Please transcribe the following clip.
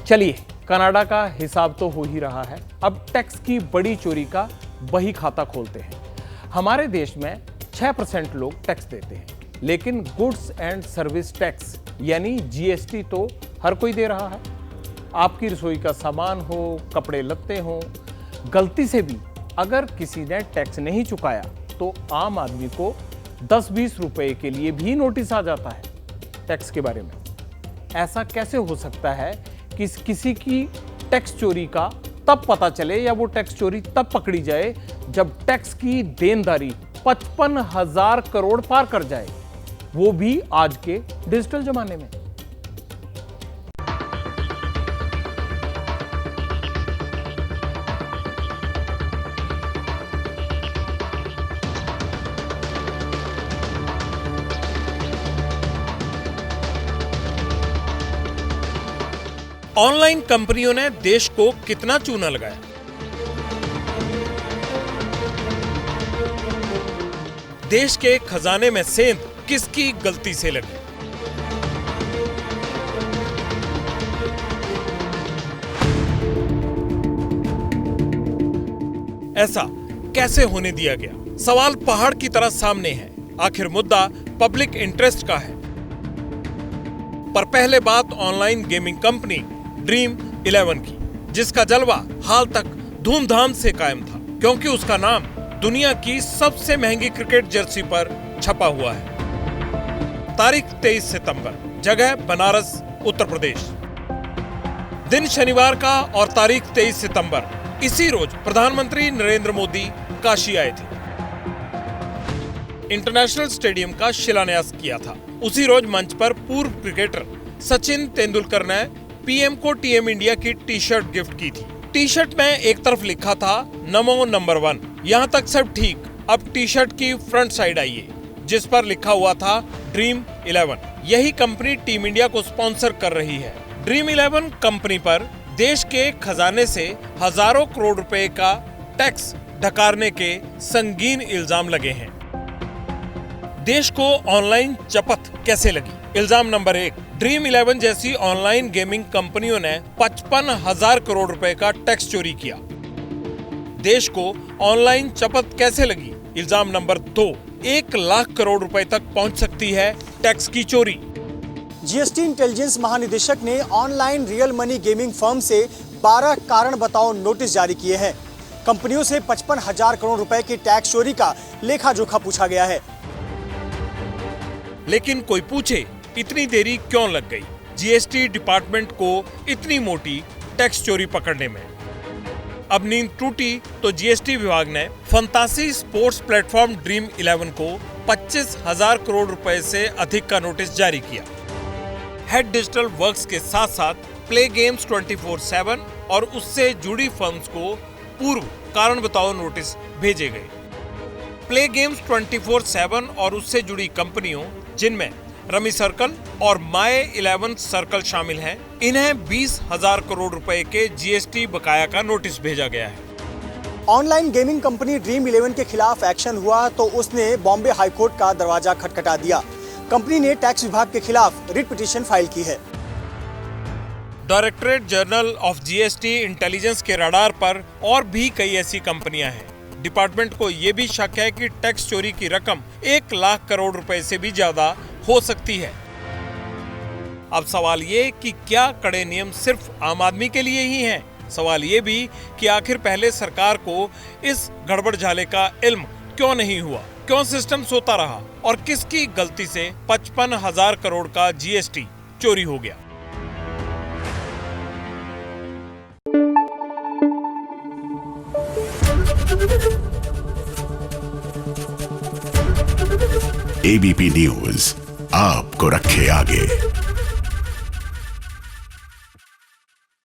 चलिए, कनाडा का हिसाब तो हो ही रहा है। अब टैक्स की बड़ी चोरी का बही खाता खोलते हैं। हमारे देश में 6% लोग टैक्स देते हैं, लेकिन गुड्स एंड सर्विस टैक्स यानी जीएसटी तो हर कोई दे रहा है। आपकी रसोई का सामान हो, कपड़े लत्ते हो, गलती से भी अगर किसी ने टैक्स नहीं चुकाया तो आम आदमी को 10-20 रुपए के लिए भी नोटिस आ जाता है टैक्स के बारे में। ऐसा कैसे हो सकता है कि किसी की टैक्स चोरी का तब पता चले या वो टैक्स चोरी तब पकड़ी जाए जब टैक्स की देनदारी 55,000 करोड़ पार कर जाए, वो भी आज के डिजिटल जमाने में। ऑनलाइन कंपनियों ने देश को कितना चूना लगाया। देश के खजाने में सेंध किसकी गलती से लगी। ऐसा कैसे होने दिया गया? सवाल पहाड़ की तरह सामने है। आखिर मुद्दा पब्लिक इंटरेस्ट का है। पर पहले बात ऑनलाइन गेमिंग कंपनी ड्रीम 11 की, जिसका जलवा हाल तक धूमधाम से कायम था, क्योंकि उसका नाम दुनिया की सबसे महंगी क्रिकेट जर्सी पर छपा हुआ है। तारीख 23 सितंबर, जगह बनारस, उत्तर प्रदेश। दिन शनिवार का और तारीख 23 सितंबर, इसी रोज प्रधानमंत्री नरेंद्र मोदी काशी आए थे। इंटरनेशनल स्टेडियम का शिलान्यास किया था। उसी रोज मंच पर पूर्व क्रिकेटर सचिन तेंदुलकर ने पीएम को टीएम इंडिया की टी शर्ट गिफ्ट की थी। टी शर्ट में एक तरफ लिखा था नमो नंबर 1। यहाँ तक सब ठीक। अब टी शर्ट की फ्रंट साइड आइए, जिस पर लिखा हुआ था ड्रीम 11। यही कंपनी टीम इंडिया को स्पॉन्सर कर रही है। ड्रीम 11 कंपनी पर देश के खजाने से हजारों करोड़ रुपए का टैक्स ढकारने के संगीन इल्जाम लगे हैं। देश को ऑनलाइन चपत कैसे लगी? इल्जाम नंबर 1, ड्रीम 11 जैसी ऑनलाइन गेमिंग कंपनियों ने 55,000 करोड़ रुपए का टैक्स चोरी किया। देश को ऑनलाइन चपत कैसे लगी? इल्जाम नंबर 2, 1 लाख करोड़ रुपए तक पहुंच सकती है टैक्स की चोरी। जीएसटी इंटेलिजेंस महानिदेशक ने online real money gaming firm से 12 कारण बताओ नोटिस जारी किए हैं। कंपनियों से 55,000 करोड़ रुपए की टैक्स चोरी का लेखा जोखा पूछा गया है। लेकिन कोई पूछे, इतनी देरी क्यों लग गई जीएसटी डिपार्टमेंट को इतनी मोटी टैक्स चोरी पकड़ने में? अब नींद टूटी तो जीएसटी विभाग ने फंतासी स्पोर्ट्स प्लेटफॉर्म ड्रीम 11 को 25,000 करोड़ रुपए से अधिक का नोटिस जारी किया। हेड डिजिटल वर्क्स के साथ साथ प्ले गेम्स 24/7 और उससे जुड़ी फर्म्स को पूर्व कारण बताओ नोटिस भेजे गए। प्ले गेम्स 24/7 और उससे जुड़ी कंपनियों, जिनमें रमी सर्कल और माय 11 सर्कल शामिल हैं, इन्हें 20,000 करोड़ रुपए के जीएसटी बकाया का नोटिस भेजा गया है। ऑनलाइन गेमिंग कंपनी ड्रीम 11 के खिलाफ एक्शन हुआ तो उसने बॉम्बे हाईकोर्ट का दरवाजा खटखटा दिया। कंपनी ने टैक्स विभाग के खिलाफ रिट पिटीशन फाइल की है। Directorate general of GST intelligence के रडार पर और भी कई ऐसी कंपनियां हैं। डिपार्टमेंट को यह भी शक है कि टैक्स चोरी की रकम 1 लाख करोड़ रुपए से भी ज्यादा हो सकती है। अब सवाल ये कि क्या कड़े नियम सिर्फ आम आदमी के लिए ही हैं? सवाल ये भी कि आखिर पहले सरकार को इस गड़बड़ झाले का इल्म क्यों नहीं हुआ? क्यों सिस्टम सोता रहा? और किसकी गलती से 55,000 करोड़ का जीएसटी चोरी हो गया? एबीपी न्यूज आपको रखे आगे।